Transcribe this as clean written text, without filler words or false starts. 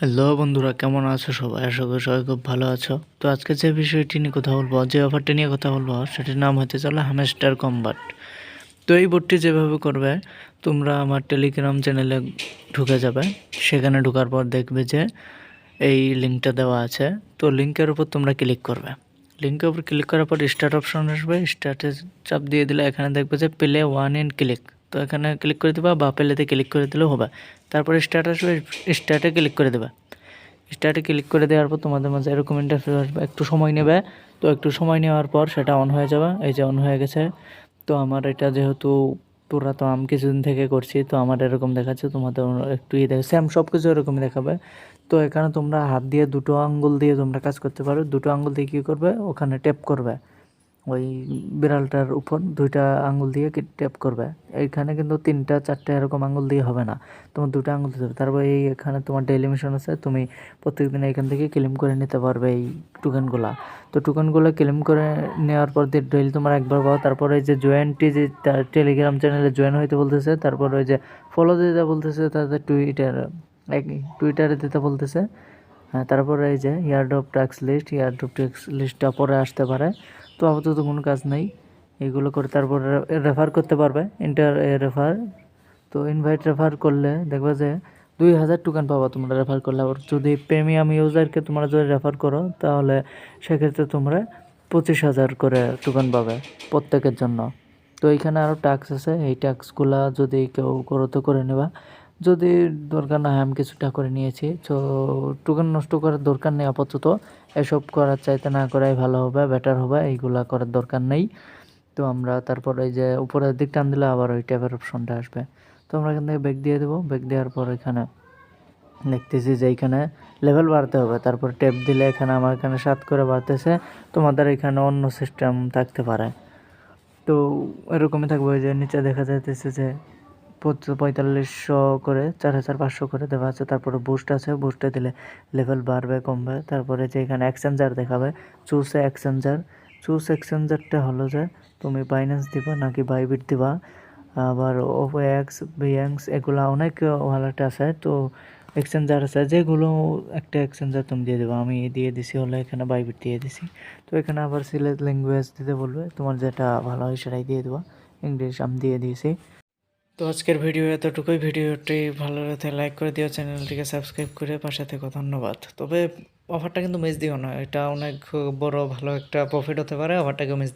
Hello বন্ধুরা, কেমন আছো সবাই? আশা করি সবাই খুব ভালো আছো। তো আজকে যে বিষয়টি নিয়ে কথা বলবো, যে অফারটি নিয়ে কথা বলবো, সেটির নাম হতে চলে হ্যামস্টার কম্বাট। তো এই বোর্ডটি যেভাবে করবে, তোমরা আমার টেলিগ্রাম চ্যানেলে ঢুকে যাবে। সেখানে ঢোকার পর দেখবে যে এই লিঙ্কটা দেওয়া আছে। তো লিঙ্কের উপর তোমরা ক্লিক করবে। লিঙ্কের উপর ক্লিক করার পর স্টার্ট অপশন আসবে। স্টার্টে চাপ দিয়ে দিলে এখানে দেখবে যে প্লে ওয়ান ইন ক্লিক। তো এখানে ক্লিক করে দেবা বা প্লেতে ক্লিক করে দিলেও হবে। তারপরে স্টার্ট আসবে, স্টার্টে ক্লিক করে দেবা। স্টার্টে ক্লিক করে দেওয়ার পর তোমাদের মাঝে এরকম ইন্টারফেস আসবে, একটু সময় নেবে। তো একটু সময় নেওয়ার পর সেটা অন হয়ে যাবে। এই যে অন হয়ে গেছে। তো আমার এটা যেহেতু পুরাতন, আমি কিছুদিন থেকে করছি, তো আমার এরকম দেখাচ্ছে। তোমাদের একটু দেখে সেম সব কিছু এরকমই দেখাবে। তো এখানে তোমরা হাত দিয়ে দুটো আঙ্গুল দিয়ে তোমরা কাজ করতে পারো। দুটো আঙ্গুল দিয়ে কী করবে, ওখানে ট্যাপ করবে। ওই বিড়ালটার উপর দুইটা আঙুল দিয়ে ট্যাপ করবে। এইখানে কিন্তু 3টা 4টা এরকম আঙুল দিয়ে হবে না, তোমার দুটো আঙুল দিতে হবে। তারপর এখানে তোমার ডেইলি মিশন আছে, তুমি প্রত্যেকদিন এখান থেকে ক্লেম করে নিতে পারবে এই টোকেনগুলা। তো টোকেনগুলো ক্লেম করে নেওয়ার পর দিয়ে ডেইলি তোমার একবার পাও। তারপরে এই যে জয়েন্টটি, যে টেলিগ্রাম চ্যানেলে জয়েন হইতে বলতেছে। তারপর ওই যে ফলো দিতে বলতেছে, তাদের টুইটারে দিতে বলতেছে। হ্যাঁ, তারপরে এই যে ইয়ারড্রপ ট্যাক্স লিস্টটা পরে আসতে পারে। তো আপাতত কোনো কাজ নেই, এগুলো করে তারপর রেফার করতে পারবে। রেফার, তো ইনভাইট রেফার করলে দেখবে যে 2000 টোকেন পাবা তোমরা রেফার করলে। আবার যদি প্রিমিয়াম ইউজারকে তোমরা যদি রেফার করো, তাহলে সেক্ষেত্রে তোমরা 25,000 করে টোকেন পাবে প্রত্যেকের জন্য। তো এইখানে আরও ট্যাক্স আছে, এই ট্যাক্সগুলা যদি কেউ করো তো করে নেবা, যদি দরকার না হয়। আমি কিছুটা করে নিয়েছি। তো টোকেন নষ্ট করার দরকার নেই আপাতত। এসব করার চাইতে না করাই ভালো হবে, বেটার হবে। এইগুলা করার দরকার নেই। তো আমরা তারপর এই যে উপরের দিক টান দিলে আবার ওই ট্যাবের অপশনটা আসবে। তো আমরা এখান থেকে ব্যাক দিয়ে দেবো। ব্যাক দেওয়ার পর এখানে দেখতেছি যে এইখানে লেভেল বাড়তে হবে। তারপর ট্যাপ দিলে এখানে আমার এখানে 7 করে বাড়তেছে। তোমাদের এখানে অন্য সিস্টেম থাকতে পারে। তো এরকমই থাকবে। ওই যে নিচে দেখা যাইতেছে যে 4500 করে 4500 করে দেওয়া আছে। তারপরে বুস্ট আছে, বুস্টে দিলে লেভেল বাড়বে কমবে। তারপরে যে এখানে এক্সচেঞ্জার দেখাবে, চুজ এক্সচেঞ্জারটা হলো যে তুমি বাইন্যান্স দিবা নাকি বাইবিট দিবা। আবার ওএক্স, বিএক্স, এগুলো অনেক ওয়ালেট আছে। তো এক্সচেঞ্জার আছে, যেগুলো একটা এক্সচেঞ্জার তুমি দিয়ে দেবো। আমি দিয়ে দিছি হলো এখানে বাইবিট দিয়ে দিছি। তো এখানে আবার সিলেক্ট ল্যাঙ্গুয়েজ দিতে বলবে, তোমার যেটা ভালো হয় সেটাই দিয়ে দেবা। ইংলিশ আমি দিয়ে দিয়েছি। তো আজকের ভিডিও এতটুকুই। ভিডিওটি ভালো লাগলে লাইক করে দিও, চ্যানেলটিকে সাবস্ক্রাইব করে পাশে থেকো। ধন্যবাদ। তবে অফারটা কিন্তু মিস দিও না, এটা অনেক বড় ভালো একটা প্রফিট হতে পারে। অফারটাকে মিস দিও।